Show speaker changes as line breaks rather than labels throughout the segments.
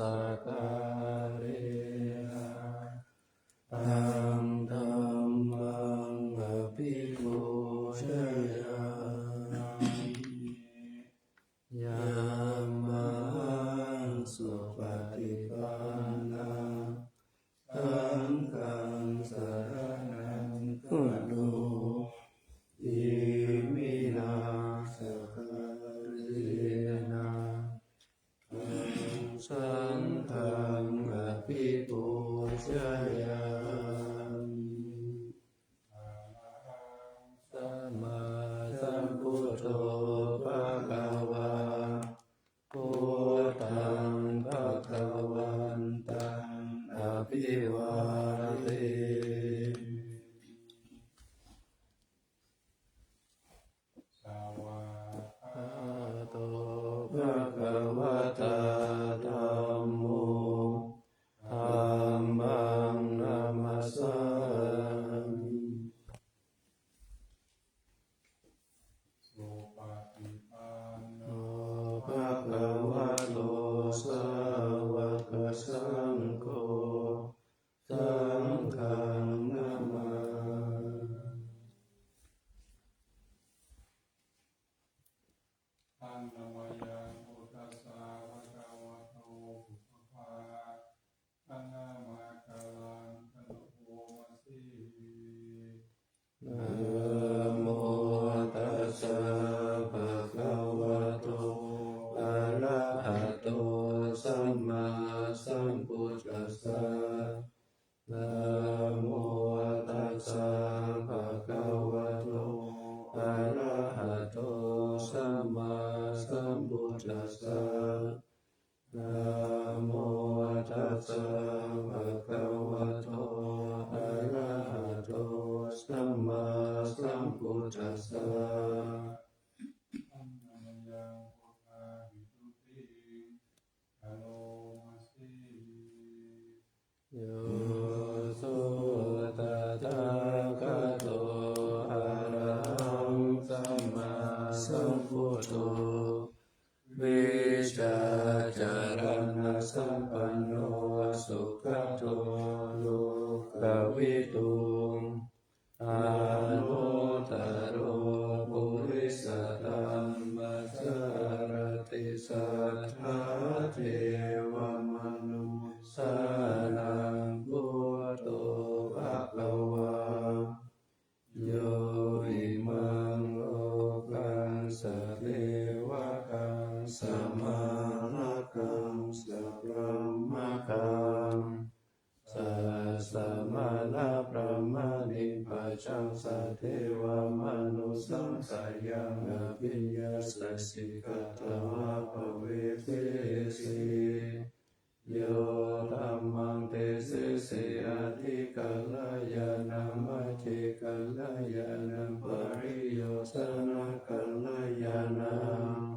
การะตังธัมมังอภิปูชยามิยามะสุปฏิปันนาสังฆังสรณังคัจฉามิอิมินาสการะนะสังฆังอภิปูชยามิสัมมาสัมพุทโธภะคะวาพุทธังภะคะวันตังอภิวาเทสวากขาโตภะคะวะตาธัมโมธัมมังนัมมัสสามิสุปฏิปันโนภะคะวะโตสาวกสังโฆสังฆังนามาอันนามยังพุทธัสสะภะคะวะโตภะคะวะอะนะมะกะลังกะโนโภมะสินะโมตัสสะภะคะวะโตอะระหะโตสัมมาสัมพุทธัสสะนะโมตัสสะภะคะวะโตอะระหะโตสัมมาสัมพุทธัสสะนะโมตัสสะภะคะวะโตอะระหะโตสัมมาสัมพุทธัสสะอันนามยังพุทธาวิสุทธิอโลมาสิโยโสตถาคตอะระหังสัมมาสัมพุทโธวิชาจารณะสัมปันโนสุขโตโลกวิทูอานุตตโรปุริสธัมมัสสารติสัทธาเทวมนุสานังพุทโธภะคะวาโยอิมังโลกังสัพเพวะกังสัมมากังสัพพะมะกังสัสสะมานะพระมะนิพพัชังสัทเทวมนุสังสายังอภิญญาสัสสิกตวะภเวเทสิโยธัมมังเตสิสิอธิกัลยาณังมัจฉิกัลยาณังปริโยสนะกัลยาณัง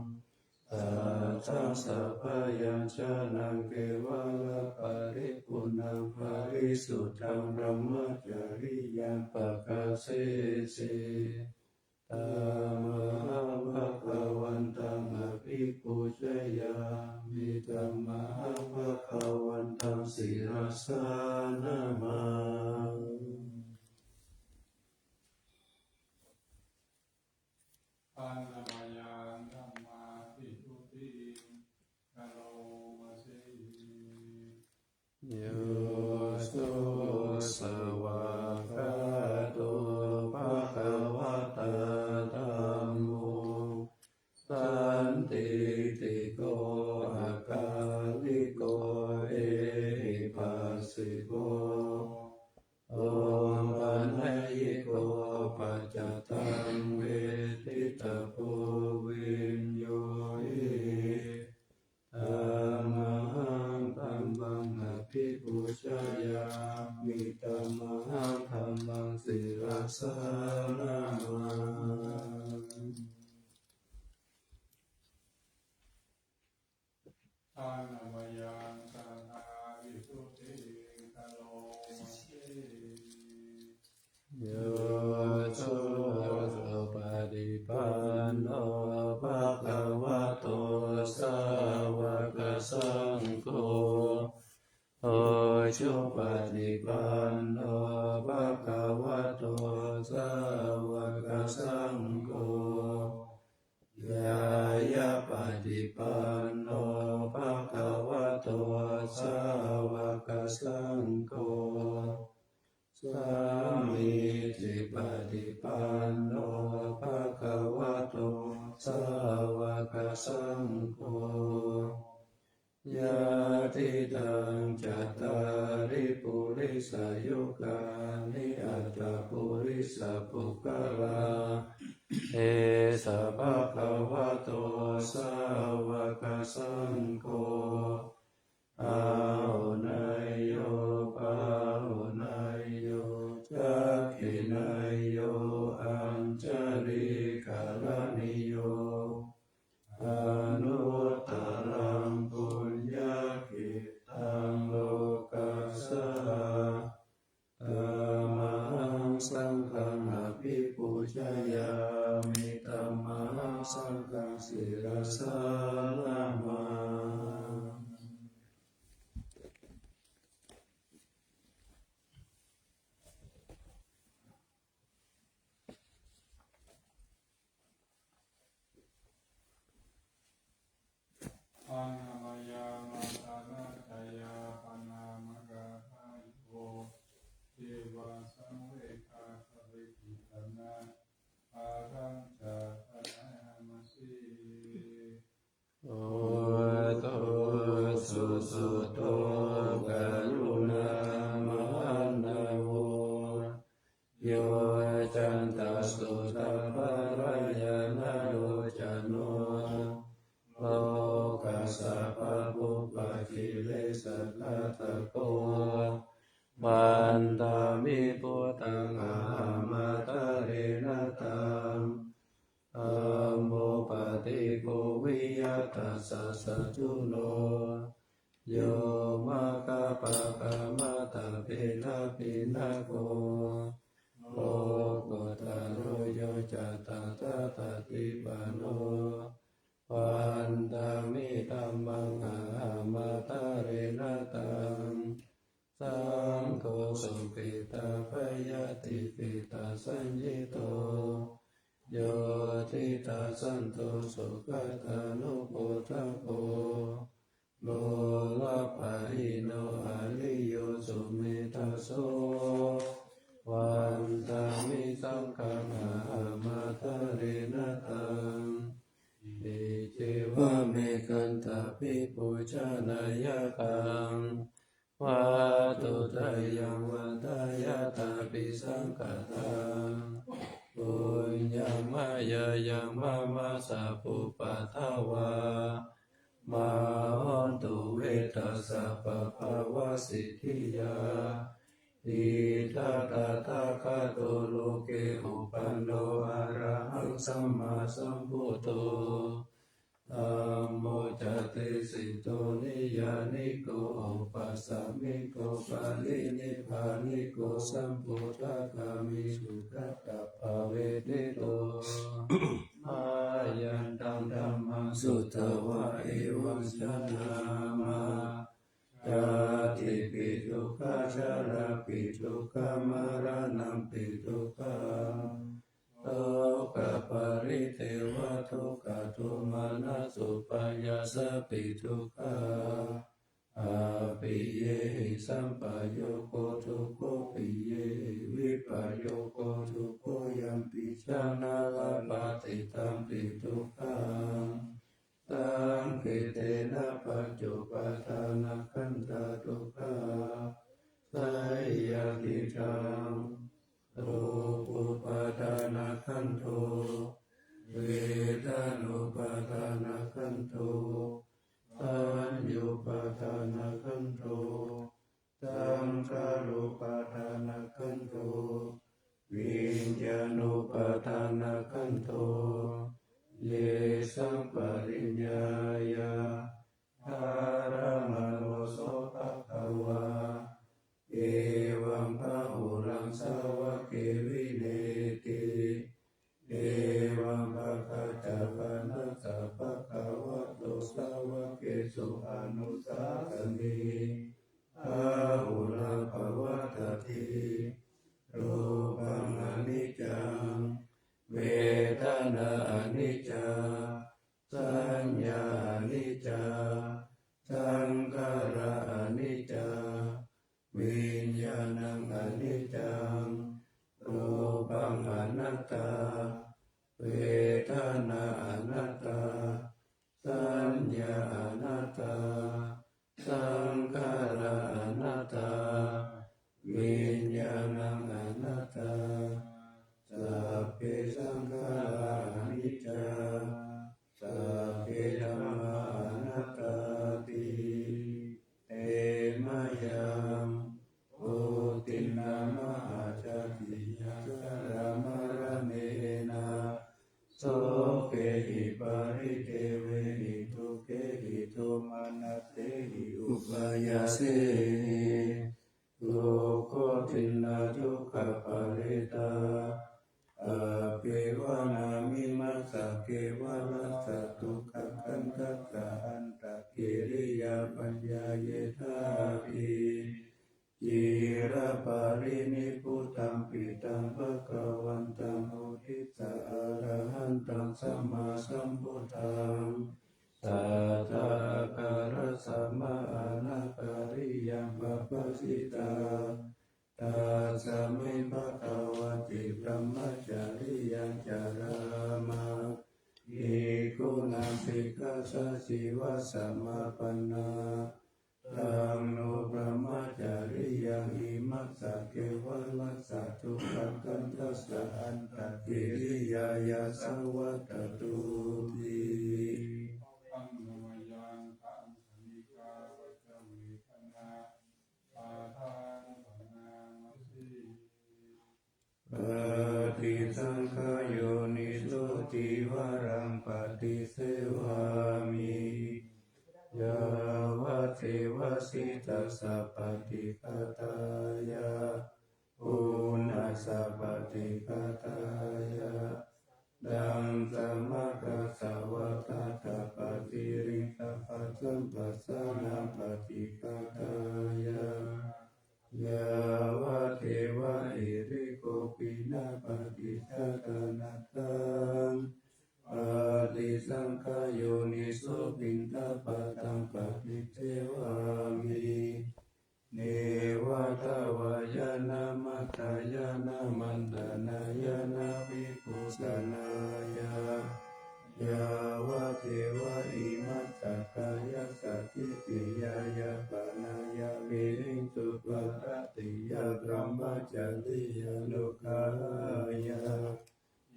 สัทธัสสะพยัญชนะเกวะละปริปุณังปริสุทธังพระมัจจริยังปะกาเสสิธัมมังภะคะวันตังอภิปูชยามิธัมมังภะคะวันตังศิรสานะมาอันนามยังธัมมาภิทุติกะโลมาสิโยโสสวากขาโตภะคะวะตาธัมโมสันติติโกอาคาลิโกเอหิปัสสิโกโอมปัญญิโกปัจจตังเวทิตาโพวินโยหิธัมมังธัมมังอภิปูชยามิธัมมังธัมมังศิรสานะมาอันนามยัง โอชุปฏิปันโนภะคะวะโตสาวกสังโฆยายะปฏิปันโนภะคะวะโตสาวกสังโฆสามีจิปฏิปันโนภะคะวะโตสาวกสังโฆยะติตังจัตตาริปุริสายุคานิอัตตปุริสปุคลาเอสะภะคะวะโตสาวกสังโฆอาหุนายโยปาหุนายโยจักขินายโยอัญจริกาลนิโยอนุตตรังปุญญกิตังโลกัสสะธัมมังสังฆังอภิปูชยามิธัมมังสังฆังศิรสานามา
ปัญหามายามาตานาจายาปนามกาทายโยเทวาสังเวคาสวิกิตนาอารังจาตนามาสี
โอโตสุสุโตกรุณามหันโวโยจันตสุตภรายณโยจันโนโลกัสสะภะปุปะกิเลสะกัตถโกมันตามิปุตตังอะหัมมาตะเรนะตังอัมโมปะติโกวิยตัสสะสะจุโนโยมะกะปะกะมะตะปินะปินะโกโลกุตโรโยจัตตาตถาติปันโนวันตามิธัมมังอะหัมมาตะเรนะตังสังโฆสุขิตาภยติปิตาสัญญิโตโยทิตาสันโตสุขตานุโปทะโกโลละปะหิโนอาลิโยสุเมธาโสวันตามิสังฆังอะหัมมาตะเรนะตังอิจิวะเมกันตาปิปุจานายกังวาตุตายังวันตายาตาปิสังฆตังปุญญามายายังมามาสะปุปะทวามาหันตุเวทัสสะปะภาวะสิทธิยาอิทัตถะคะโตโลเกอุปันโนอะระหังสัมมาสัมพุทโธธัมโมจัตติสิโตนิยานิโกอุปัสสมิโกปะรินิพพานิโกสัมพุทธคามิสุขัตตะภเวทิโตมายันตังธัมมังสุตตวะเอวังสนามาจาติปิทุกขาชาราปิทุกขามารณัมปิทุกขังโตกะปริเทวะทุกขโทมานะสุปายาสปิทุกขาอาปิเยหิสัมปะโยโกทุกโกปิเยหิวิปะโยโกทุกโกยัมปิชานาลาปาติตัมปิทุกขังตังกิเตนะปัจจุปทานะขันธทุกขาไสยติตังรูปุปทานะขันโทเวทานุปทานะขันโทสัญญูปทานะขันโทสังขารุปทานะขันโทวิญญาณุปทานะขันโทเยสัมปริญญายาหารมโนโสภควาเอวัมภะหุรังสาวะเกวิเนติเอวัมภะคัจจปนัสสะภะคะวะโตสาวะเกสุอนุสาสเน ระอนิจจาวิญญาณังอนิจจังรูปังอนัตตาเวทนาอนัตตาสัญญาอนัตตาสังขารอนัตตาวิญญาณังอนัตตาสัพเพสังขาราอนิจจาสัพเพธัมมาอนัตตาติเตมะยังโอตินามหาจติยาสรามรเนนะโสเกหิปาริเทเวหิทุเกหิโทมานัสเตหิอุปายาเสโลโกทินนาทุกขปาริตาอเปวานามิมัสสะเกวะรัสสะทุกขคันทัสสะอันตะกิริยาปัญญาเยธาภิจิระปารินิพุตังปิตังภะคะวันตังอุทิสะอะระหันตังสัมมาสัมพุทธังสัทธาการะสัมมาอนาการิยังปัปปะสิตาตัสสะมิภะคะวะติพระมจาริยังจารามะอิกุณังสิกขาสะสิวะสัมมาปันนาตังโนพระมจาริยังอิมัสสะเกวะลัสสะทุกขังกันทัสสะอันตะกิริยายาสังวัตตุติ
อังนวยังตังสนิกาวัจเวทนาปาทานปนามัสสิ
ปฏิสังขโยนิโสติวารังปฏิเสวามิยาวะเทวสิตัสสะปฏิฆาตายะปุณณสสะปฏิฆาตายะดังสมะกัสสะวะตถาปฏิริงสัพพะสัมปัสสะนาปฏิฆาตายะยาวะเทวะอิริโกปินาปฏิฆาตนาตังปฏิสังขโยนิโสปินทปะตังปฏิเทวามิเนวะทวายานามัตตายานามันตนายานาภิกขุสนายายาวะเทวะอิมัสสะกายสัตถิติยายาปนายามิริงสุปะรติยาพระมจาริยานุกายา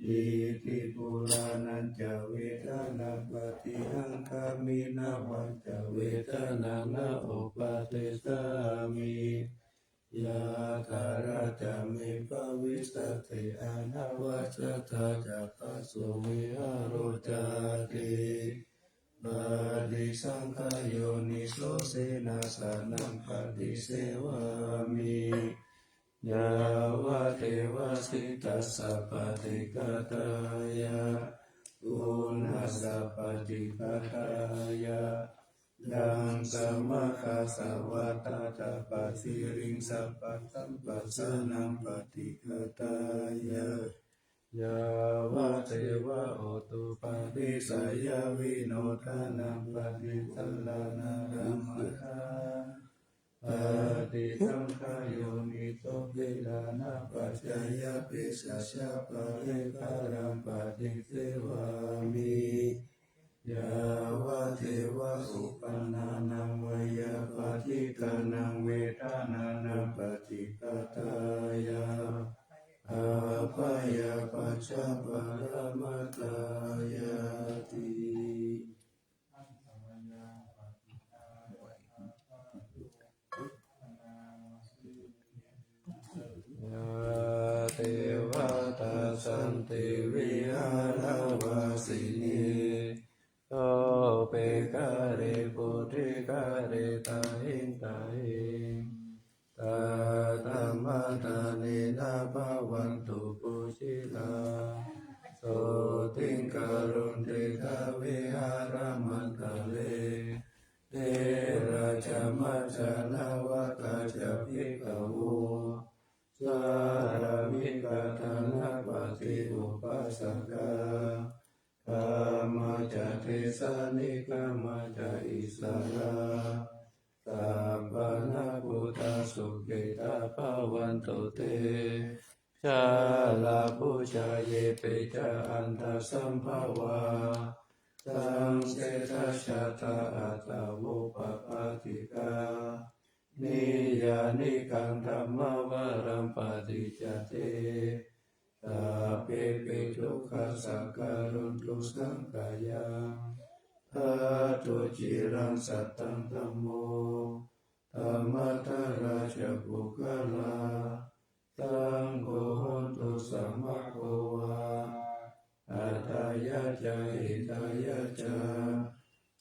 อิติปุรานันจเวทนาปฏิหังคามินาวันจเวทนานาอุปาเทสามิยาธาราจามิภวิสติอานาวัชตาจักขสุวิหารุจาติปฏิสังขโยนิโสเสนาสนังปฏิเสวามิยาวะเทวสิตัสสะปฏิฆาตายะปุณณสสะปฏิฆาตายะดังสมะคาสวะตาตาปะสิริงสัพพะสัมปัสสะนังปฏิฆาตายะยาวะเทวะโอตุปาติสายาวิโนทานังปฏิสัลลานารัมมะทาปฏิสังขโยนิโสเวลานาปัจจายาปิสัชฌะปะเรคารังปฏิเสวามิยาวะเทวะอุปนานังวยาปฏิกานังเวทานานังปฏิฆาตายะอาภยาปัจจปรมัตตายาติ
อันตวยังปฏิฆาวัฏฏาตุปนามัสสิ
ยาเทวตาสันติวิหารวาสินีโอเปกาเรปุถิกาเรตาหิงตาหิงตาธรรมตาเนนาภวันตุปุชิลาโสติงกรุณเตทาวิหารมันตะเลเทระจามัจจานาวกาจภิกขโวสารมิกตานาปฏิอุปัสสกากามาจเทสานิกามาจอิสระต สุขิตาภวันตุเตชาลาภูชาเยเปจาอันตสัมภาวาสังเสทชาตาอัตโวปปาติกานิยานิกังธรรมวารัมปฏิจจเตตาเปปิทุกขสังการุณทุสังกายังอาตุจิรังสัตตังธัมโมธรรมทาราชปุคลาสังโฆโหตุสัมมาโควาอัตตายะจาหิตายะจา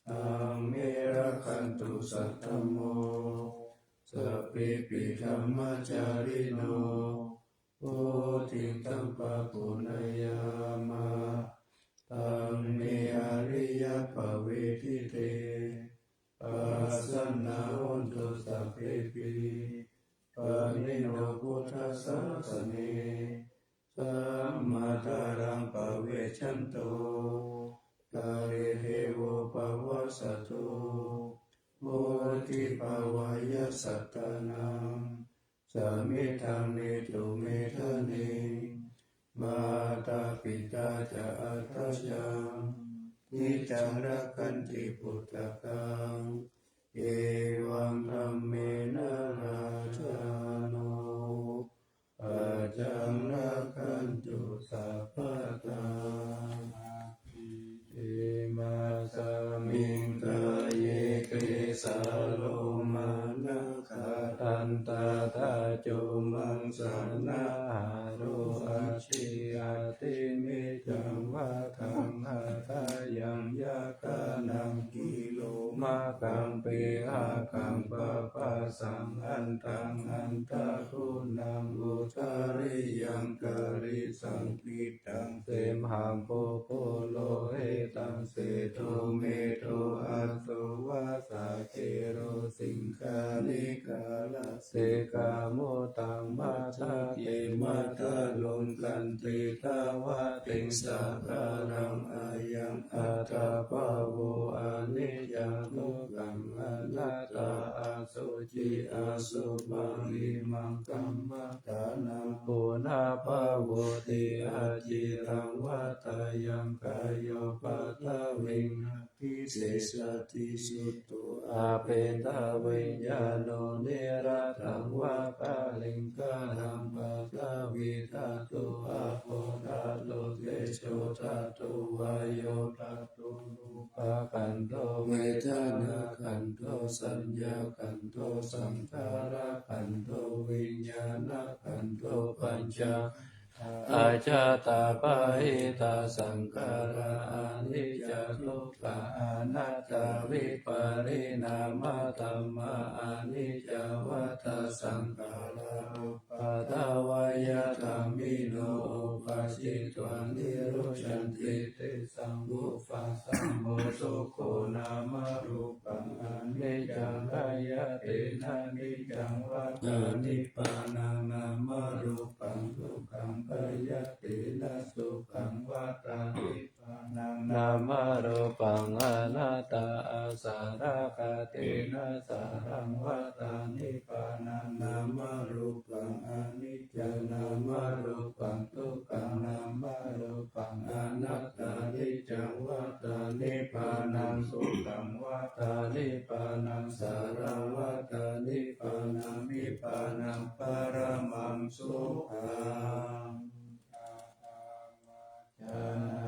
อังเมระคันตุสัตตโมสัพพิปิธัมมจาริโนโอทิตัมปะปุณยามะตังเมอริยภเวทิเตปัสสนาโหตุสัพเพปิปะนิโนพุทธัสสะสเนสัมมาทารังปะเวชันโตกาเรเทโวปะวัสสโตโมทิภาวายสัตตานังสามิทังเนตุเมทะเนมาตาปิตาจะอัตยังนิจังรักขันติพุทธกังเอวังธัมเมนะราชาโนปัจจังรักขันตุสัพพะทาอิมาสมิงกายเยเกสาโลมานะคาตันตาทาโจมังสนาโรอาชิอาติมิจังวะทังหาทายังยากานังกิโลมากังเปหะกังปะปะสังอันตังอันตะคุณังอุตาริยังกริสังปิตังเสมหังโปโปโลเอตังเสโทเมโทอัสโสวะสาเกโรสิงคานิกาลเสกาโมตังมาทาเกมาทาลงกันติตาวะติงสาการังอายังอัตตาภาโวอานิจังทุกขังอนัตตาอาสุจิอาสุบังอิมังกัมมะตานังปุณาภาโวติอาจิรังวัตยังกายโยปัตตวิงพิเศษติสุตตุอาเปตาวิญญาโนเนระตังวะกาลิงกานังปัตตวิตาตุอาโพธาโลเกโชตาตุวายโยตาตุรูปะกันโตเวทนาขันโตสัญญาขันโตสังขารขันโตวิญญาณขันโตปัญจอาจาตาปะหิตาสังขาราอนิจจทุกขาอนัตตาวิปาริณามธรรมาอนิจจวัฏสังขาราอุปาทวายธรรมิโนอุปัชชิตวานิโรชันติเตสังวุปัสสัมโมสุโคนามรูปังอนิจจังกายเตนะนิจจังวัฏฏานิพพานังนามรูปังทุกขังกายเตนะสุขังวัฏฏานิพพานังนามรูปังอนัตตาอาสาระกะเตนะสารังวัฏฏานิพพานังนามรูปังอนิจจนามรูปังทุกขังนามรูปังอนัตตานิจจังวัฏฏานิพพานังสุขังวัฏฏานิพพานังสารังวัฏฏานิพพานังนิพพานังปรมังสุขังจั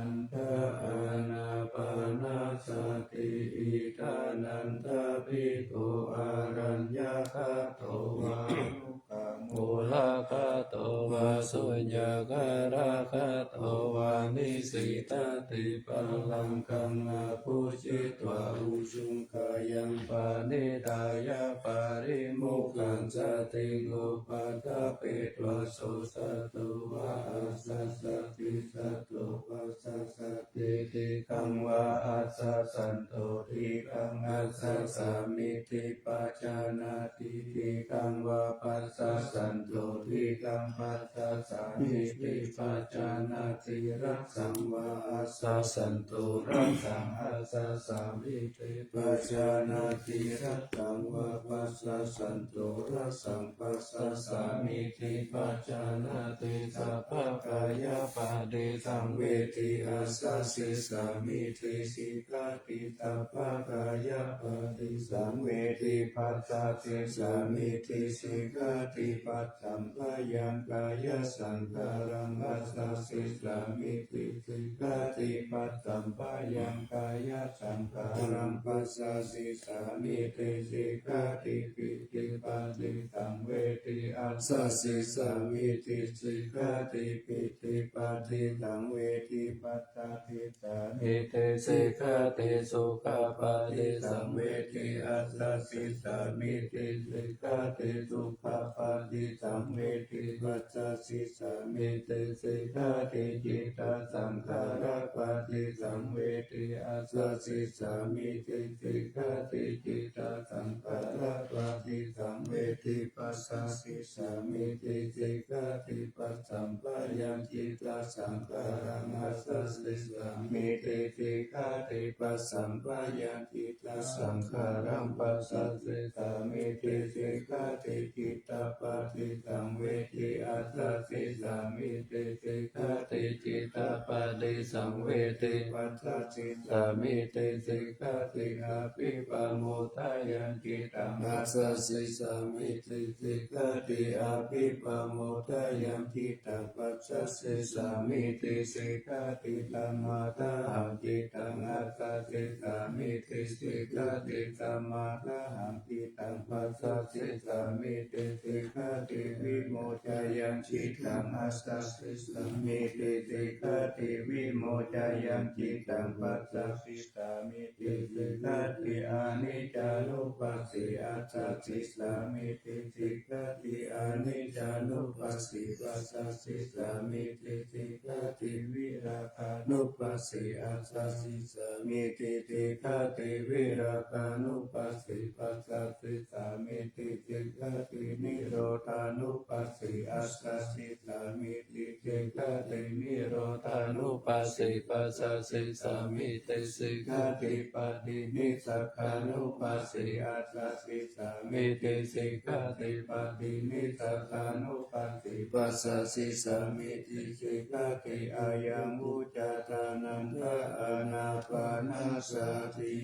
นทอานาปานาสติอิทานันทภิกขุอารัญญคโตวานุกังโมลคโตวาสุญญการะคโตวานิสิตติปัลลังกังอาภูชิตวาอุชุงกายังปานิทายาปาริมุขังสติโกปัฏฐเปตวาสุสัตตุวาอัสสะสติสัตตุปัสสะสติติกังวาอัสสะสันโตทิกังอัสสะสามิติปัจจานาติทิกังวาปัสสะสันโตทิกังปัสสะสามิติปัจจานาติรัก สังวาอาสาสันตุรังสังอาสาสามิติปัจจานาติรัตตังวาปัสสะสันตุรังสังปัสสะสามิติปัจจานาติสัพพกายปะเดสังเวทิอาสาสิสามิติสิกาติสัพพกายปะเดสังเวทิปัสสะสิสามิติสิกาติปัสสัมปะยังกายสังขารังอัสสะสิสามิติสิกาติปัสสัมปะยังกายสังขารังปัสสะสิสามิติสิกาติปิติปัสสิสังเวทิอัสสะสิสามิติสิกาติปิติปัสสิสังเวทิปัสสะสิสามิติสิกาติสุขปะติสังเวทิอัสสะสิสามิติสิกาติสุขปะติสังเวทิปัสสะสิสามิติสิกาติจิตตสังขารปะติสังเวทิอัสสะสิสามิติสิกาติจิตตสังขารปะติสังเวทิปัสสะสิสามิติสิกาติปัสสัมปะยังจิตตสังขารังอัสสะสิสามิติสิกาติปัสสัมปะยังจิตตสังขารังปัสสะสิสามิติสิกาติจิตตปะติสังเวทิอัสสะสิสามิติสิกาติจิตตปะติสังเวทิปัสสะสิสามิติสิกาติอาภิปะโมทายันจิตังอัสสะสิสามิติสิกาติอาภิปะโมทายันจิตังปัสสะสิสามิติสิกาติธัมมาทาหังจิตังอัสสะสิสามิติสิกาติธัมมาทาหังจิตังปัสสะสิสามิติสิกาติวิโมทายันจิตังอัสสะสิสามิติสิกาติวิโมทายันจิตังปัสสะสิสามิติสิกาติอานิจจานุปัสสิอัสสะสิสามิติสิกาติอานิจจานุปัสสิปัสสะสิสามิติสิกาติวิราคานุปัสสิอัสสะสิสามิติสิกาติวิราคานุปัสสิปัสสะสิสามิติสิกาตินิโรธานุปัสสิอัสสะสิสามิติสิกาตินิโรธานุปัสสิปัสสะสิสามิติสิกาติปะตินิสักขานุปัสสิอัสสะสิสามิติสิกาติปะตินิสักขานุปัสสิปัสสะสิสามิติสิกาติอายังอุจจาตานังคะอานาปานาสติ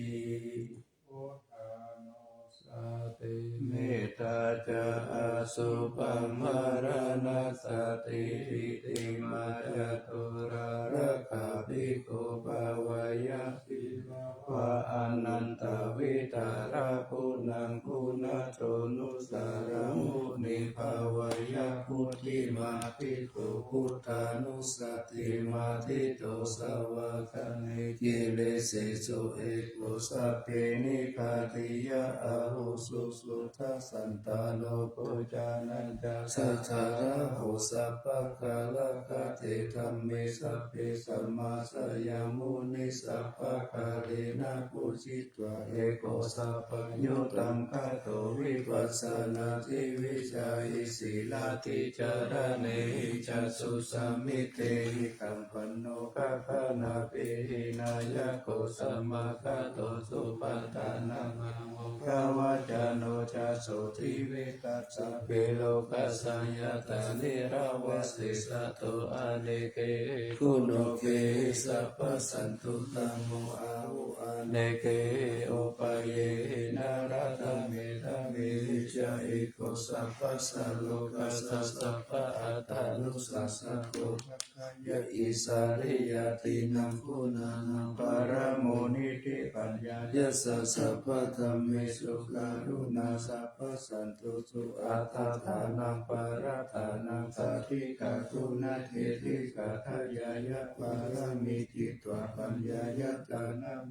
โอทาโนส
สติเมตตาจะอสุปัมมารณสติอิติมาจตุราระคาภิกขุภาวายะสิวะอนันตวิตาระคุณังคุณโตนุสาระมุนิภาวายะพุทธิมาภิกขุพุทธานุสติมาทิโตสวะคะเนกิเลสสุเอโกสัพเพนิคาติยะอาหุสุสุทัสสันตาโลโกจานันจาสัทธาระโหสัพพะคาลคาเตธัมเมสัพเพสัมมาสยามุนิสัพพะคาเรนะปุจิตวะเอโกสัพพโยตังคาโตวิปัสสนาทิวิจายิสีลาติจารเนหิจัสสุสัมมิเตหิกัมปันโนภะคะนาเปหินายะโกสัมมาคาโตสุปัฏฐานังอะโมภวะจโนจัสโสทิเวตัสสะเปโลกัสสัญญาตานิราวัสสิสัตโตอะเนเกคุณโอเกสัพพสันตุตัมโมอาหุอะเนเกโอปะเยนะระตะเมตะเมจาเอโกสัพพสัลโลกัสสะสัพพะอัตตานุสัสสะโกยะอิสาริยตินังคุณานังปารโมนิติปัญญายะสัสสะพะธัมเมสุการุณาสัพพสันตุสุอัตถานังปาราธานังสัทธิกาตุนาเทติกาทายายะปารมิจิตวะปัญญายะตานัง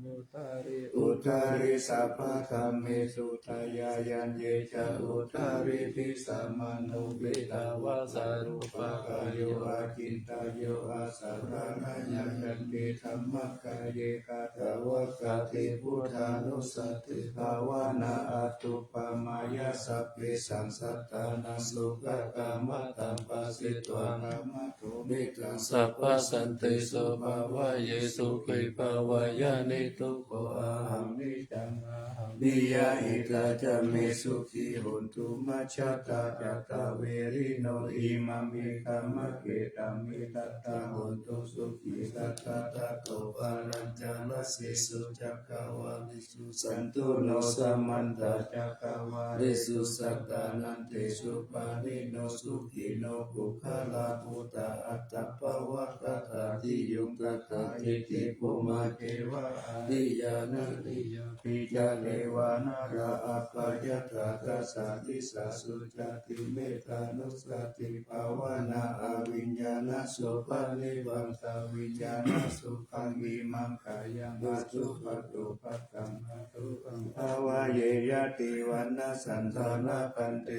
อุตาริสัพพะธัมเมสุทายายันเยจะอุตาริปิสัมมานุปิตาวาสารุปะกายโยอาจินตายโยอาสัพพะญายันติธัมมะกายเยกาตวะกาติพุทธานุสติภาวนาอ ตุปมายาสัพเพสังสัตตานังสุขกามตัมปัสสิตวานามะโตเมตังสัพพสันติสุภาวะเยสุขิภาวายานิทุกโขอาหังนิจังอาหังนิยาอิตาจะเมสุขีหุนตุมัชฌะตาจัตตาเวริโนอิมังมิกามะเกตัมมิตัตตาหุนตุสุขีสัตตาตะโกปารัญจาลสิสุจักขวาลิสุสันตุโนสัมมันตจักขวาลิสุสัตตานันเตสุปานิโนสุขีโนภุคลาภุตาอัตตปวะตถาทิยุงตถาทิติภูมาเทวะนิยานานิยาปิจาเลวานาราอัปปายตาตัสสะทิสาสุจติเมตานุสติภาวนาอวิญญาณสุปานิวังสาวิญญาณสุขังอิมังกายังมัจจุปตุปัตตังหัตุปังภาวะเยยติวันนะสันทานาปันเต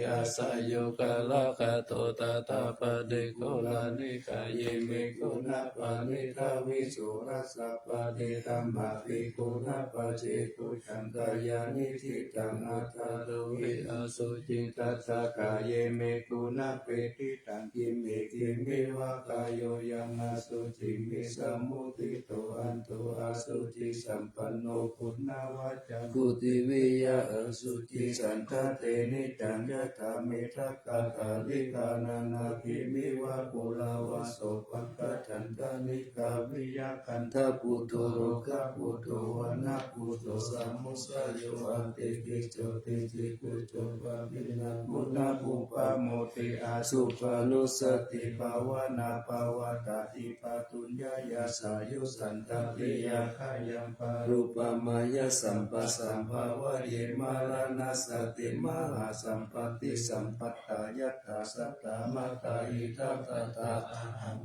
อาสยโยกาลคาโตตตาปะเดโกลานิกายเมโกนาปานิทาวิสุรัสสะปะเดธัมมาภิกขุนาปะเจกุฉันตายานิทิตังอัตตาโลวิอสุจิตตัสสะกายเมกุนาเปติตังกิเมกิเมวะกายโยยังอสุจิมิสมุติโตอันโตอสุจิสัมปันโนคุณาวาจากุติวิยะอสุจิสันทเตนิจังยะธามิทักขะตาลิกานานาภิมิวะปุลาวะโสปัคคะฉันทานิกาวิยะคันทปุโตโรคะปุโตวนะปุโตสัมมุสโยอันติกิจโจติจิกุจโจปะวินามุนาปุปะโมติอาสุปานุสติภาวนาภาวตาติปะตุญญายาสายุสันตติยาขยังปารูปมายาสัมปัสสัมภาวะเยมาลานาสติมหาสัมปติสัมปัตตายตถาสัตตามาตาอิทัตตา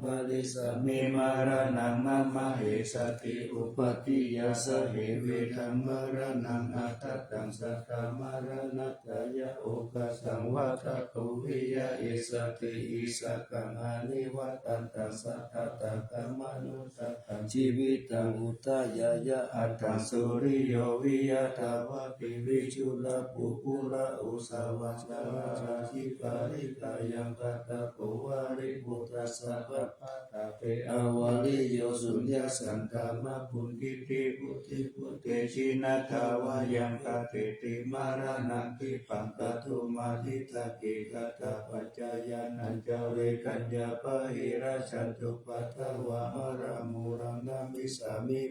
บาลิสามิมารานังมัมมะเหสติอุปติยาสเหเวธัมมารนังอัตตังสัตตามารนัตตายะโอกัสสังวัตโตวิยะเอสติอิสกังอานิวัตันตังสัตตตะกัมมนุสตังชีวิตังอุตายายะอัตตังสุริโยวิยะทาวะปิวิชุลปุปุระอุสาวัสสะราชิปาริกายังกัตตะโกวาริปุตตะสัพพะตะเปอวาลิโยสุญญสันตามะปุญญิติปุติปุเตชินาทาวายังกะเตติมารานังคิปังกะทุมาทิตะกิกะตะปัจจายานันจาเวกัญญาปะหิราชันตุปัตตวะมะระมุรังนามิสามิ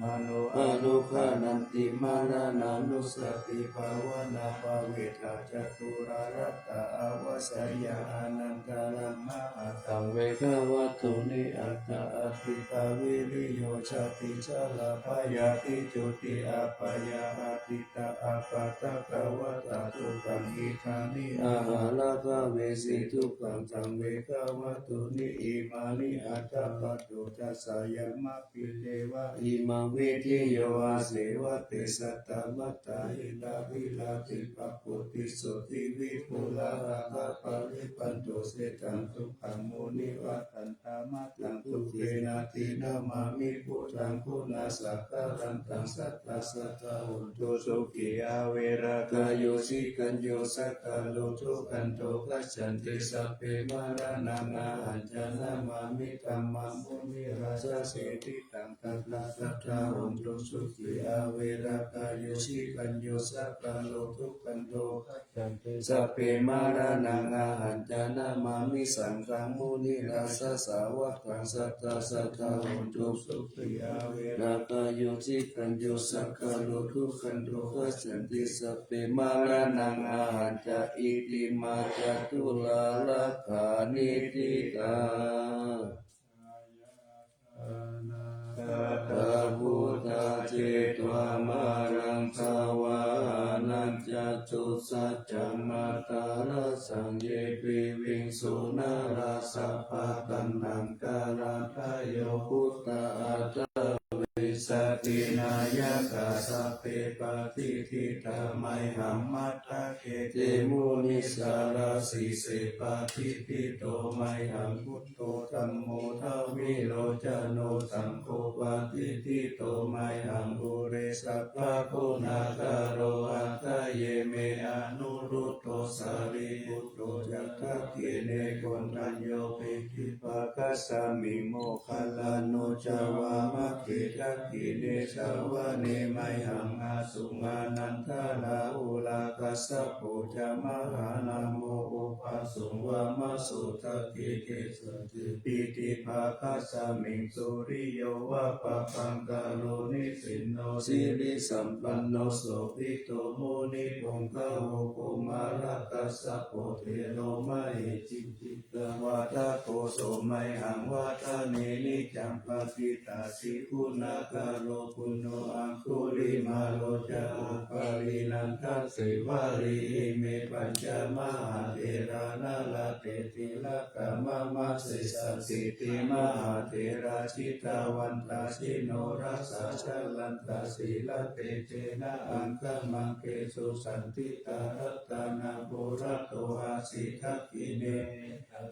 มโนอนุขานันติมารานานุสติภาวนาภาเวทาจตุรารัตตาอวสัยยาอนันตาลัมมาอัตตังเวกวัตถุนิอัตตาอภิปาวิริโยชติชาลาภายาติจุติอาปายาอติตาอาปาตะกวัตตาตุกังอิทานิอาหาลาภเวสิทุกังจังเวกวัตถุนิอิมานิอัตตาปัตตุตัสสะยมะปิเตวะอิมังวิทิโยอาเสวะเตสัตตมัตตาหิลาวิลาติปัปปุติโสติวิปุลาหะปะริปันโตเสตังทุกขังโมนิวัตันตามัตตังทุเกนาตินามามิปุตังปุนาสักการันตังสัตตะสัตตะหุนตุสุขีอาเวรากายโยสิกัญโยสักกะโลทุกันโตกัจฉันติสัพเพมารานังอาหันจานามามิตัมมังมุนิราชเสติตังตัตตะสัตตะหุนตุสุขีอาเวรากายโยสิกัญโยสักกะโลทุกันโตกัจฉันติสัพเพมารานังอาหันจานามามิสังฆังมุนิราชสาวกังสัตตะสัตตะหุนตุสุขีอาเวรากายโยสิกัญโยสักกะโลทุกันโตกัจฉันติสัพเพมารานังอาหันจะอิติมาจตุลาลักขานิติตาตาพุทธาเจตวามารังสาวานัญจตุสัจจมาตาระสังเยปิวิงสุนาราสัพพะตันนังการันทโยพุทธา สตินายกาสัพเพปฏิทิตาไมหัมมัตตะเกเตมุนิสาราสีเสปฏิทิโตไมหังพุทโธธัมโมทวิโรจโนสังโฆปฏิทิโตไมหังบุเรสัพพะโคนาคาโรอัตตะเยเมอนุรุตโตสารีปุตโตจักขกิเนโกณทัญโยปิทิภาคัสสามิโมคคัลลานุจาวามะขิทักขิเนสาวะเนไมหังอาสุมานันทาลาอุลากัสสะปุจามหานาโมอุปัสสุวามะสุทักขิเกสติปิติภาคัสสามิสุริโยวะปะปังกาโลนิสินโนสิริสัมปันโนโสภิโตโมนิพงคะโหกุมาระกัสสะโพเทโลมะหิจิจิตวาทะโกโสไมหังวาทะเนนิจัมปปิตาสิคุณากาโลปุโนอังคุลิมาโลจะอุปารินันทัสสิวารีเมปัญจมหาเถรานาลาเตติละกามะมะสิสัสสิติมหาเถราชิตาวันตาชิโนรัสสะชลันตาสีละเตเจนะอังคมังเกสุสันติตารัตตานาโบระโตอาสิทักขิเน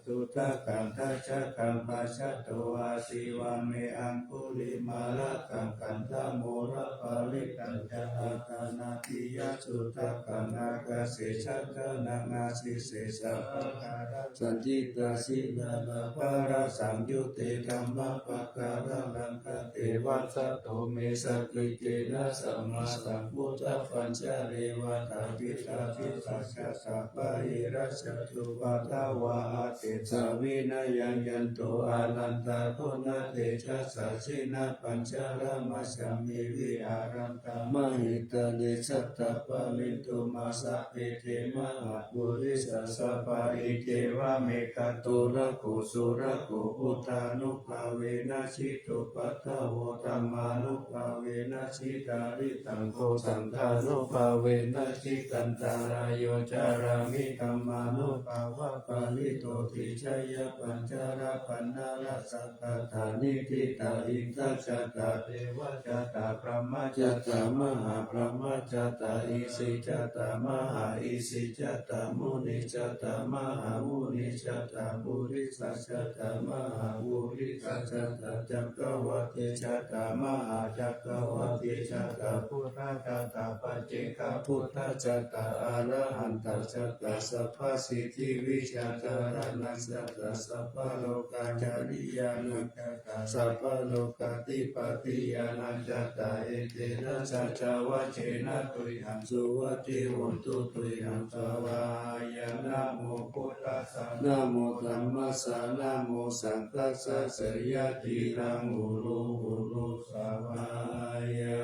สุตะกังทัชชะกังปัชชะโตอาสิวาเมอังคุลิมาละกังกันทะโมระปาริตัญจอาตานาติยะสุตะกังอากาเสชัตตะนังอาสิเสสะภะการะสันจิตาสิลาภะปะระสังยุเตธัมมะปะการะลังคเตวัสสะโตเมสะกิเตนะสัมมาสัมพุทธปัญจเรวตาวิตาทิสัสสะสัพพะหิรัสสะตุปัตตวะอาเตสาวินายังยันโตอานันตาโคนะเตชะสัสสินะปัญจารมัสสมิวิอารันตามหิตาเดชัตตะปะมินตุมาสะเปเทมะหะบุริสัสสะปะอิเทวะเมกะตุระโกสุระโกพุทธานุภาเวนะชิตุปัตตะโวธัมมานุภาเวนะชิตาริตังโฆสังฆานุภาเวนะชิกันตารายโยจารามิธัมมานุภาวะปาลิโตติชัยปัญจาระปันนาลสัพพะทานิทิตาอินทัจจตาเทวจตาพระมจตามหาพระมจตาอิสิจตามหาอิสิจตามุนิจตามหามุนิจตาบุริสัจตามหาบุริสัจตาจักรวัติจตามหาจักรวัติจตาพุทธจตาปัจเจกพุทธจตาอรหันตจตาสัพพสิทธิวิชาจารณัสสะสัพพโลกาจาริยานุจตาสัพพโลกาติปติยานันจตาเอเตนะสัจวะเชนะตุยังสุวัติโหตุตุยังสวายานะโมพุทธัสสะนะโมธัมมัสสะนะโมสังฆัสสะสยะติรังอุรุอุรุสวายา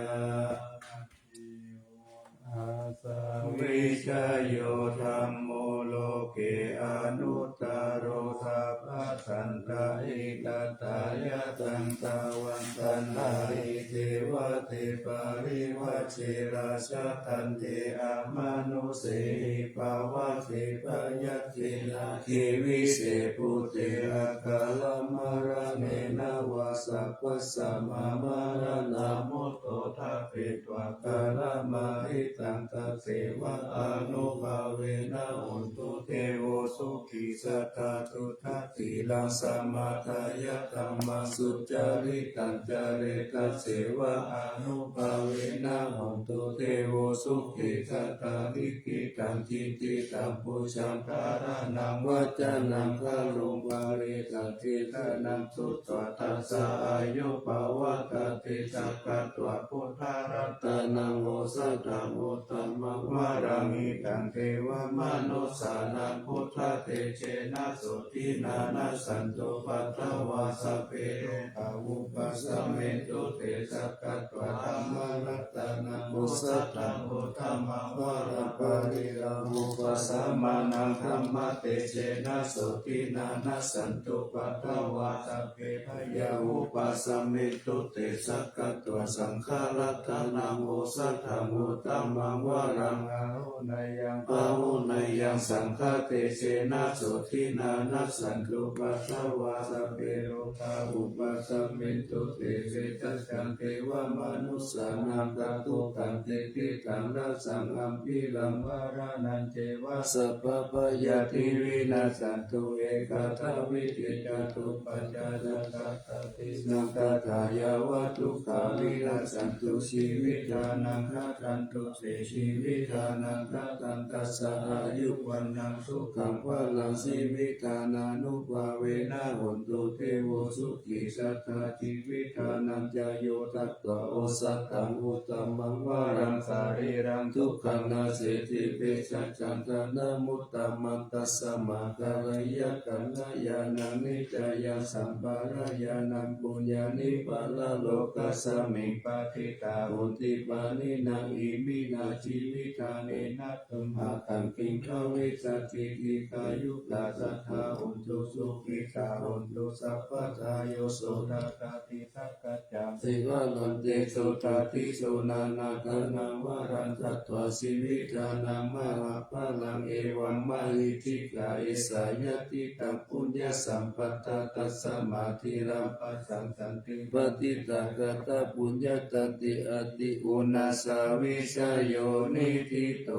อาสังวิชโยธัมโมโลเกอนุตตโรสัพพสันตาอิตัตตายะตังตาวันตันหาริเทวะเทปาริวัชเชราชตันเตอามานุเสหิปาวะเทปยัตเทนาเทวิเสปุเตอะกาลมารเนนะวาสัพพสัมมามารนามุตโตทัพเพตวะกาลมาหิตังตัสเสวะอนุภาเวนะอุนตุเทโวสุขิสัตตาตุทัตติลังสัมมาทายะธัมมังสุจาริตัญจาเรตัสเสวะอนุภาเวนะอุนตุเทโวสุขิสัตตาริกิตังจิติตังปุชังการนังวัจนังคารุงวาเรตังทิทานังสุตตตัสสะอายุปวะตติสักกะตวะพุทธารัตนังโอสัตตังโอตัมมังวารามิตังเทวมนุสสานังพุทธเตเชนะสุตินานาสันตุปัตตวาสเปโรภาวุปัสสะเมตุเตสักกะตวะธัมมารัตนังโอสัตตังโอธัมมังวาราปาริรังอุปสัมมานังธัมมะเตเชนะสุตินานาสันตุปัตตวาสเปพยาอุปัสสะเมตุเตสักกะตวะสังฆารัตนังโอสัตตังโอธัมมังวารังอาหุนยังอาหุนยังสังฆเตเช นะโสทินานัสสันตุปัสสาวาสเปโรคาอุปัสสมินตุเตเวทัสสังเทวมนุสสานังกตุตังเตติตังรัสสังอัมพิลังวารานันเจวะสัพพะปะยาติวินาสันตุเอกาทวิติจตุปัจจานัสสะติสังฆทายาวะทุกขาวินาสันตุชีวิตานังคัตันตุเสชีวิตานังคัตันตัสสะอายุวันนังสุขังพลังชีวิตานานุภาเวนะหนตุเทโวสุขิสัตถาชีวิตานังจโยตัตตะโอสัตตังอุตตมังวารังสารีรังทุกขังนาเสติเปชัจจันตนะมุตตมังตัสสมาการยะกัลยานังนิจยาสัมปารายานังปุญญานิปาลโลกัสสมิงปะทิตาหุติปานินาอิมินาชีวิตาเนนะตุมหาคังกิงขวิสติติกายุตาสัทธาอุนตุสุขิตาอุนตุสัพพะทายโยโสตตาติสักกัจจามสิวะลันเตโสตติโสนานาคนังวารันตัตวะสิวิตานังมหาภลังเอวังมหิทิกาเอสายติตังปุญญสัมปัตตาตัสสมาธิรัมปัสสังสันติปฏิตากตาปุญญตติอติอุณาสาวิชโยนิทิโต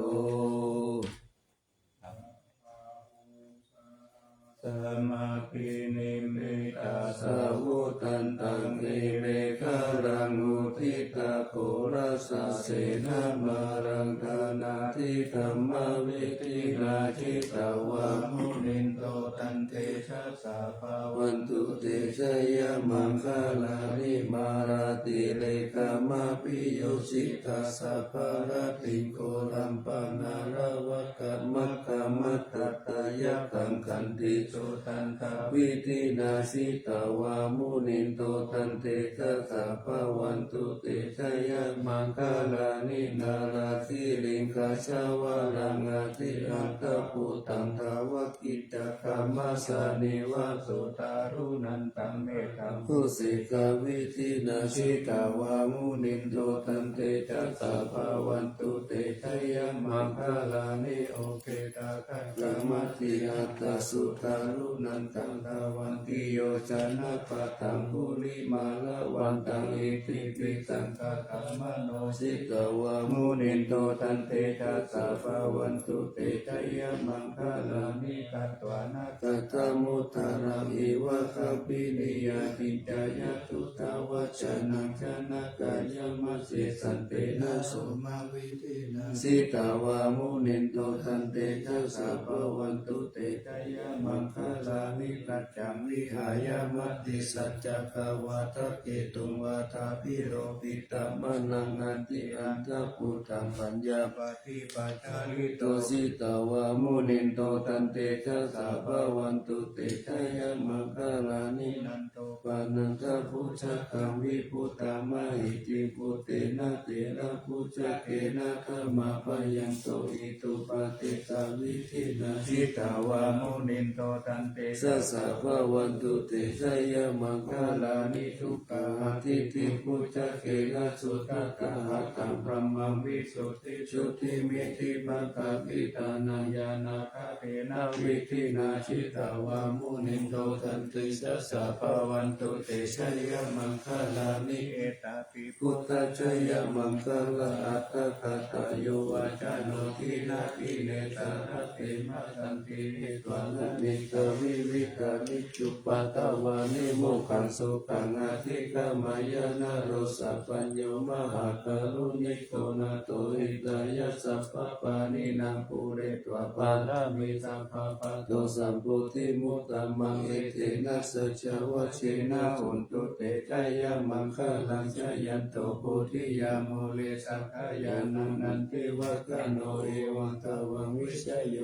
สมาปินิมิตาสาวุตันตังนิเมฆารังอุทิตาโครัสเสนามารังธนาทิธรรมวิธินาชิตาวามุนินโตตันเตชะสาภาวันตุเตชะยะมังคลานิมาราติเลกามาปิโยชิตาสัพพะระติโกรัมปนารวะกัมมะกัมมัตตตายะกังขันติโสตันตาวิธินาสิตาวามุนินโตตันเตชะสาภาวันตุเตชะยะมังคลานินาราธิลิงคาชาวารังอาทิอันตปุตังทาวกิจกรรมสานิวาโสตารุนันตังเมตังผู้สิกาวิธินาสิตาวามุนินโตตันเตชะสาภาวันตุเตชะยะมังคลานิโอเคตาคัจจมัตติอัตตสุตารุนันตังทาวันติโยชนะปะตังภูริมาละวันตังอิติปิตังคาตมโนสิกาวามุนินโตตันเตชะสาภาวันตุเตชะยะมังคลานิกัตวานากัตมุตตารังอิวะคัปปินิยาติจายะตุตาวัชนังชนะกายมัสสิสันเตนะโสมาวิธินาสิกาวามุนินโตตันเตชะสาภาวันตุเตชะยะมังคลานิกัจจังวิหายมัตติสัจจกวาทะเกตุงวาทาพิโรปิตามนังนันติอันทปุตังปัญญาปฏิปัจจาริโตสิตาวามุนินโตตันเตชะสาภาวันตุเตชะยะมังคลานินันโตปานังทัพพุชะกังวิพุตามหิติปุเตนะเตระพุชะเกนะขมาปยังโตอิตุปะเตตาวิธินาสิตาวามุนินโตตันเตชะสาภาวันตุเตชะยะมังคลานิทุกขาทิฏฐิพุชะเกนะสุตตะหะตังพรหมวิสุทธิชุติมิติปัฏฐาปิตานายานาคาเทนะวิธินาชิตาวามุนินโตตันติสัสสะภวันตุเตชะยะมังคลานิเอตติพุทธชยมังคลาอัตตะคตโยวาจโนทินาทิเนตระเตมะสันตินิตวานิกวิวิกานิจุปตวานิโมขังสุขังอาทิกามายนาโรสัพพัญโยมหากรุณิโกนาโตหิตายะสัพพปานินางปุเรตวะปารามิสัพพปะโตสัมปุติมุตตมังเอเตนะสัจวะเชนะหุนตุเตชะยะมังคลังชยันโตโพธิยาโมเลสักขายานันนันติวะกโนเอวังตวังวิชโย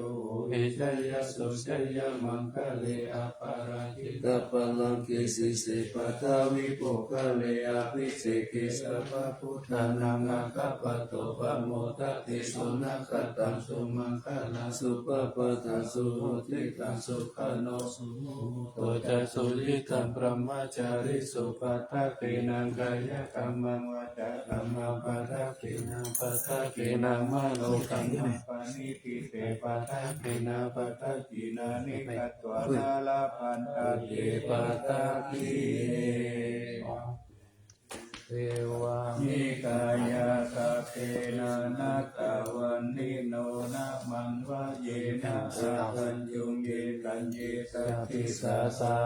เอชยะสุชยะมังคเลอปาราชิตาปลังกิสิเสปะทาวิโปกะเลอภิเสกิสัพพะพุทธานังอาคัปปะโตปะโมทะติสุนัขตังสุมังคลังสุ สุปปทัสสุทิตังสุขโนสุโตจะสุยิตังพรหมจาริสุปัฏฐะกินังกายกรรมังวาจากรรมังปัฏฐะกินังปัฏฐะกินังมโนกรรมังปานิทิเตปัฏฐะกินังปัฏฐะกินานิกัตตวานาลาปันตติปัฏฐะกิเทวานิกายาตาเทนะนาตาวันนิโนนะมันวะเยนะสัตัญยุงเยตัญเยสัตติสาสา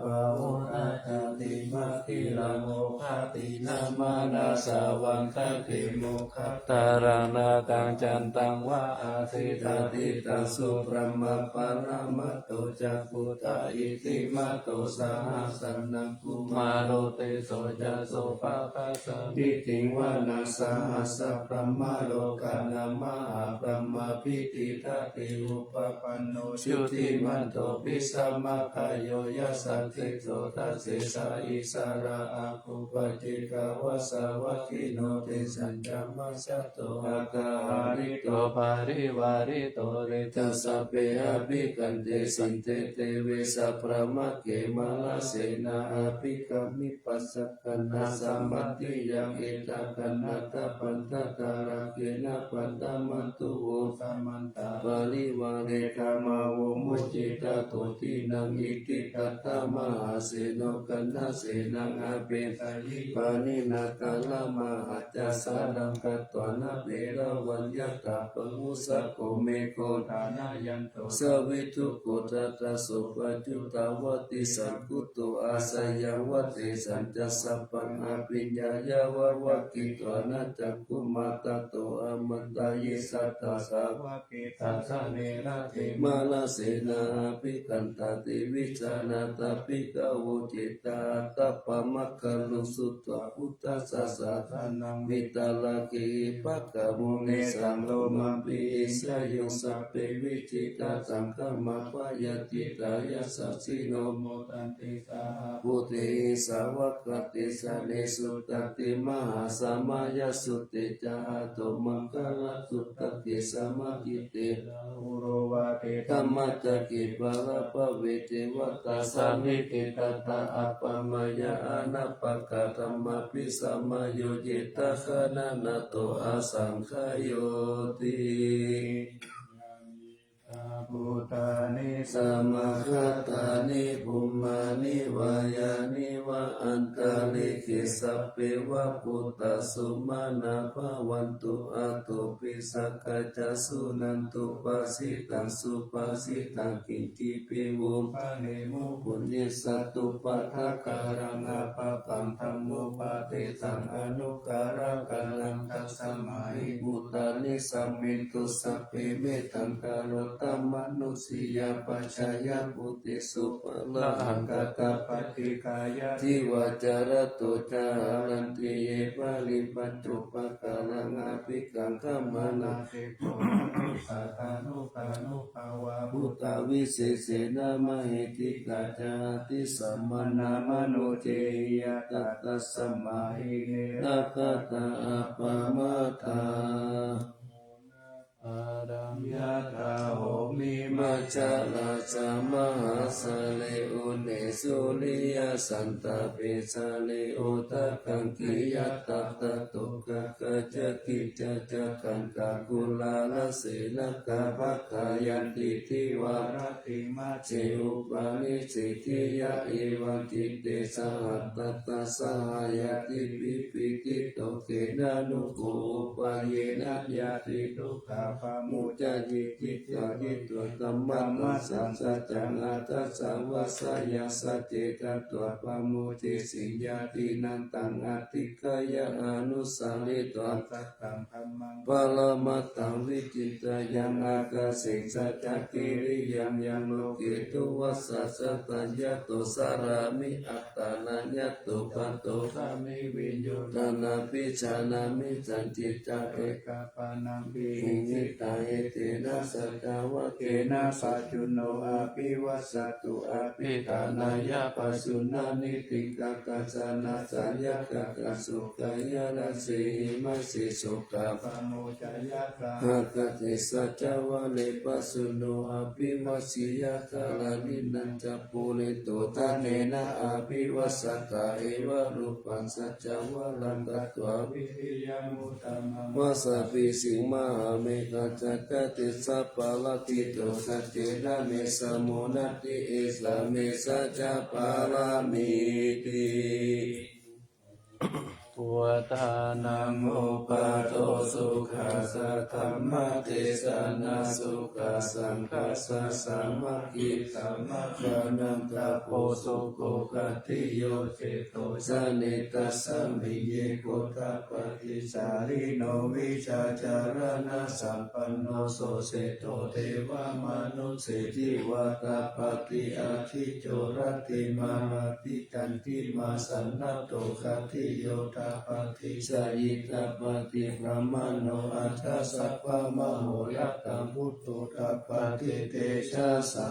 ภาวุนาจติมาติลาโมภาตินามานาสาวังคติโมคัตตารานากังจันตังวะอาทิตาติตังสุพรหมปารามัตโตจักขุตาอิติมาโตสาหัสนังกุมาโรเตโสจะโสภะคะสัมปิติวานาสาหัสพรหมโลกานามาพรหมพิติทัติอุปปันโนชุติมันโตปิสัมมาคายโยยัสสะติโสทัสเสสะอิสาระอาคุปจิกาวะสาวะคิโนเตสัญจามัสสะโตอาคาหาริโตภาริวาริโตเรตัสสะเปหะภิกันเตสันเตเตเวสัพพะมะเกมาลาเสนาอภิกามิปัสสะกันนาสัมปันติยังเอตกันนาตปันตตาราเกนะปันตมันตุโวสัมมันตาปาลิวาเรกามาวมุจิตาโตตินังอิติตัตตมหาเสโนกันนาเสนังอาเปตายิปานินาคาลามหัจจสารังกัตตวนาเประวัญญาตาปมุสะโกเมโกฐานายันโตสวิทุโกตัตตะสุปจุตาวติสังคุโตอาสยังวติสันจสัพพังอภิญญายาวะวะกิตวานาจักขุมาตโตอมันตายิสัตตาสาวะเกตัสสะเนระเทมาลาเสนาภิกันตติวิจานาตปิกาวุจิตาตปะมัคคะลุสุตตะพุทธัสสะสะทานังมิตาลากิปักขมุเนสังโลมาปิสยุสัพเพวิจิตาสังฆมาปายติตายาสัสสิโนโมตันติสาพุทธิสาวกติสาเนสุตติมหาสมายสุติจาตุมังคลสุตติสมากิติอุโรวาเตธรรมจักขิปะละปะเวเทวตาสามิติตตาอัปปมายาอนัปปะกะธรรมปิสัมมาโยจิตตะคนะนะโตอสังขโยติพุทธานิสัมมาคัตตานิภูมานิวายานิวะอันตาลิขิสัพเพวะพุทธสุมาณาภวันตุอาตุปิสักขจัสสุนันตุปัสสิตังสุปัสสิตังกินติปิวุปะเนมุปุญญสัตตุปัฏฐการังอาภาปังธัมโมปะเตตังอนุการะกัลลังตัสสมาหิพุทธานิสัมมิตุสัพเพเมตังกาโรตัมมนุสิยาปัจจายบุติสุปะละหังกตาปฏิกายะทิวาจารตุจารันติเยปะลิปัจจุปะกาลังอภิกังธัมมานาเตโกสัตานุกานุภาวะพุทธวิเศษเสนามหิติกาจาติสัมมนามโนเจยตัตตะสมาหิเนตัคตาอัปปมัตตาอาดัมยะถาโหมิมัจจาลาสามหาสะเลอุเนสุริยสันตเปสะเลโอตะกังกิยะตะตะตุกะกะจะกิจะจะกันกะกุลาลเสนะกะภะกายันติทิวารติมาเจอุปาณิสิทิยะเอวังจิตเตสหัตตตะสหายติปิปิกิโตเกนะนุโกอุปาเยนะยะติทุกขปามุจจิจิตาจิตวตัมมัมสัสสะจังอัตตสาวะสยาสเจตตัวปามุจิสิยาตินันตังอติกายะอนุสาลิตวสัตตังธัมมังปะละมัตตังวิจิตายังอากาสิงสัจจกิริยังยังโลกิตุวัสสะสัตตัญญโตสารามิอัตตานัญญตุปันโตสามิวิญโยตนาปิชานามิจันติจาเอกปานังปิหิ ทิตาเอเตนะสัจจาวะเกนะปัจจุโนอาภิวัสตุอาภิธานายะปัสสุนานิติกะกัสสนะสัญญะกะกัสสุกายะนะสีมัสสิสุขะปะโมจายะกะหะกะเตสัจจาวะเลปัสสุโนอาภิมัสสิยะกะลานินันจะปุเรโตทะเนนะอาภิวัสตะเอวะรูปังสัจจาวะลังกัตวะวิริยมุตตมังวาสาปิสิงมหาเมฆจักขติสัพพะละติโตสัจเจนะเมสะโมนัตติเอสะเมสัจจปารามิติพุทธานังอุปาโตสุขัสสะธัมมะเทศนาสุขัสสังคัสสะสัมมากิสัมมาปะนังกัปโปสุโกกัตติโยเจโตสนิตัสสะมิเยโกตัปปติสาริโนวิชาจารณะสัมปันโนโสเสโตเทวมนุสสิทิวาตาปฏิอาทิโจรติมาติกันติมาสันนโตคัตติโยตาปฏิสายิตาปฏิพระมโนอัตถสัพพะมโหยัตตังพุทโธตาปฏิเตชะสา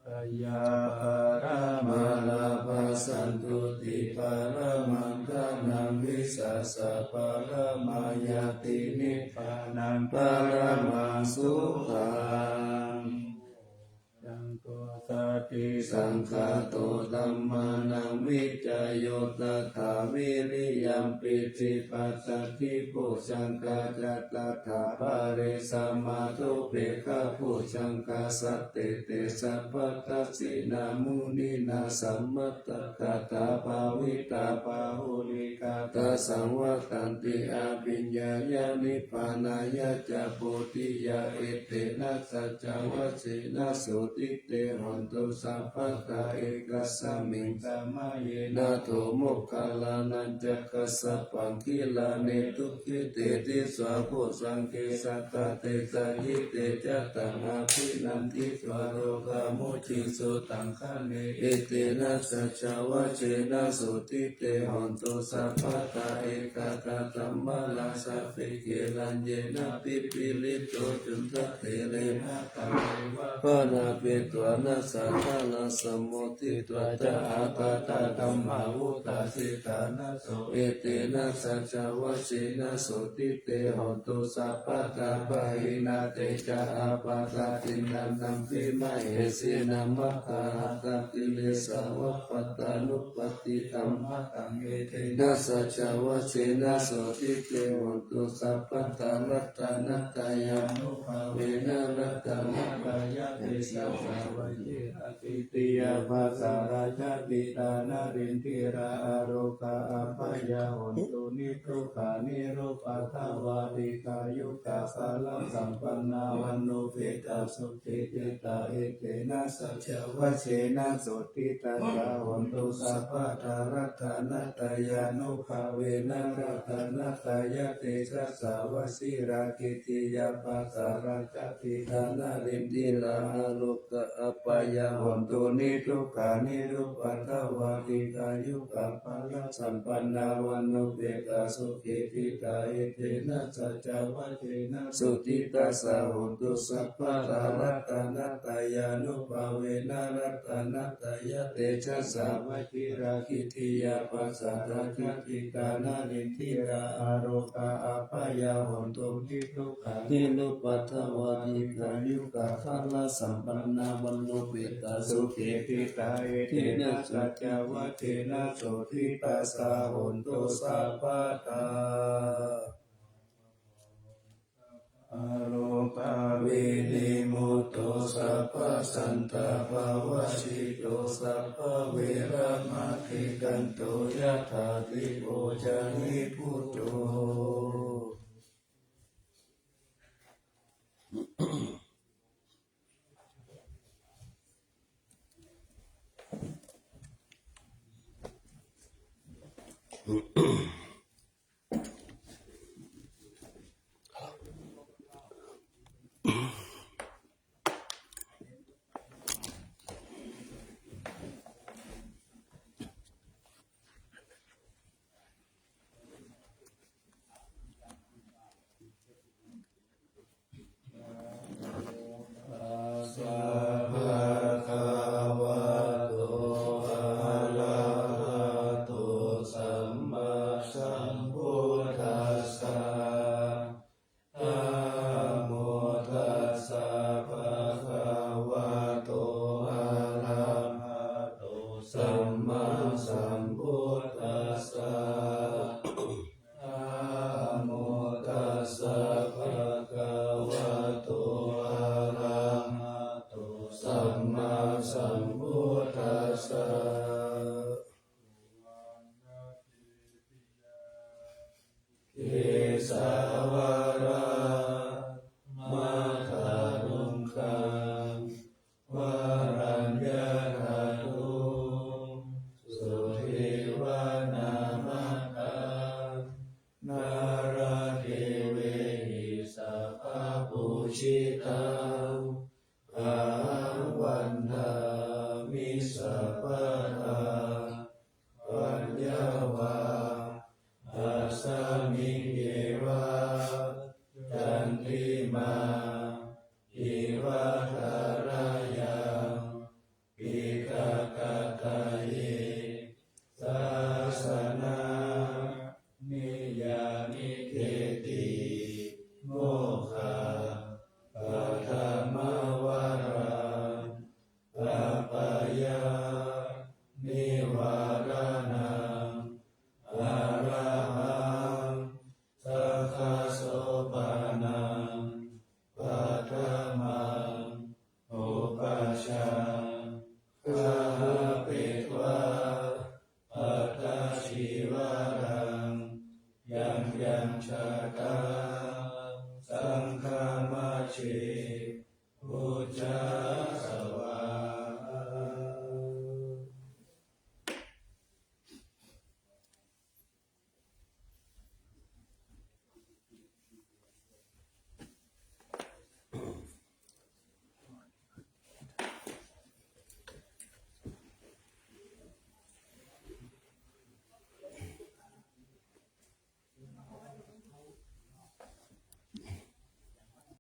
ปยาปารามาลาภัสสันตุติปารามังคานังวิสัสสะปารามายาตินิพพานังปารามังสุขังสังโฆสัตติสังฆาโตธัมมานังวิจโยตถาวิริยัมปิติปัสสติปุชังกาจัตถาภาเรสัมมาทุเปกขปุชังกาสัตเตเตสัพพทัสสินามุนีนาสัมมัตตกตาภาวิตาภาหุลิกาตาสังวตันติอาปิญญายานิพพานายะจะโพธิยาเอเตนะสัจจวัสสินะโสติเตหันตุสัพพะเอกสัมมิงตามะเยนะโทโมคคัลลานันจักขสัพพังคิลาเนตุขิเตติสวะโพสังเกสัตตะเตสะหิเตจัตตังอาภินันติสวะโรกาโมจิสุตังคะเนเอเตนะสัจจวัชเชนะโสติเตหันตุสัพพะเอกตะธัมมาลาสัพพิเกลัญเยนะปิปิลิโตจุนทะเทเลนะตังเอวะปะนาเปตวะนะสัทธานะสมมุติตวะจะอาตาตะธัมมาวุตาสิตานะโสเอเตนะสัจจวัชเชนะโสติเตหันตุสัพพะตาปะหินาเตจะอาปาตาตินันนัมปิมะเหสินัมมะคาตาติเลสาวะปัตตานุปติธัมมะตังเอเตนะสัจจวัชเชนะโสติเตหันตุสัพพะตารัตตานัตตายานุภาเวนะรัตตานัตตายะเตสาวะวะเยอติติยาภาสาราชติตานารินทิราอาโรคาอัปปยาหุนตุนิทุขานิโรปัทวาริกายุกาสาลังสัมปันนาวันโนเปตาสุติเตตาเอเตนะสัจจวัชเชนะโสติตาสาหุนตุสัพพะทารัตานัตตายานุภาเวนะรัตานัตตายะเตชะสาวสิรากิติยาภาสาราชติตานารินทิราอาโรคาอัปปยาหุนตุนิทุขานิโรปัทวาริกายุกาภลสัมปันนาวันโนเปตาสุขิติตาเอเตนะสัจจวัชเชนะสุติตาสาหุนตุสัพพะทารัตานัตตายานุภาเวนะรัตตานัตตายะเตชะสาวชิราคิติยาปัสสะราชติตานารินทิราอาโรคาอัปปยาหุนตุนิทุขานิโรปัทวาริกายุกาภลสัมปันนาวันโนเปตาสุขิติตาเอเตนะสัจจวัชเชนะโสติตาสาหุนตุสัพพะทาอโรคาวินิมุตโตสัพพสันตภาวชิโตสัพพเวระมะติกันโตยะถาติโภจานิพุตโต สสะภะคะวะโตอะระหะโตสัมมาสัมพุทธัสสะนะโมตัสสะภะคะวะโตอะระหะโตสัมมาสัมพุทธัสสะเกสาวรามาคารุงคังวารัญญาคาตุสุทิวานามะคังนาราเทเวหิสัพพะปุชิตังอาวันทามิสัพพะทาปัญญาวาอาสามิเยวะจันติมาอิวะทารายาปิกากาตาเยสาสนานิยานิเกติโมฆะปัทมวาราปัปปายานิวารนังอะระหังสัคคะโสปานังปัทมังอุปัชฌังคาเปตวะปัตตชิวารังยังชาตังสังฆามัชฌิพุจจา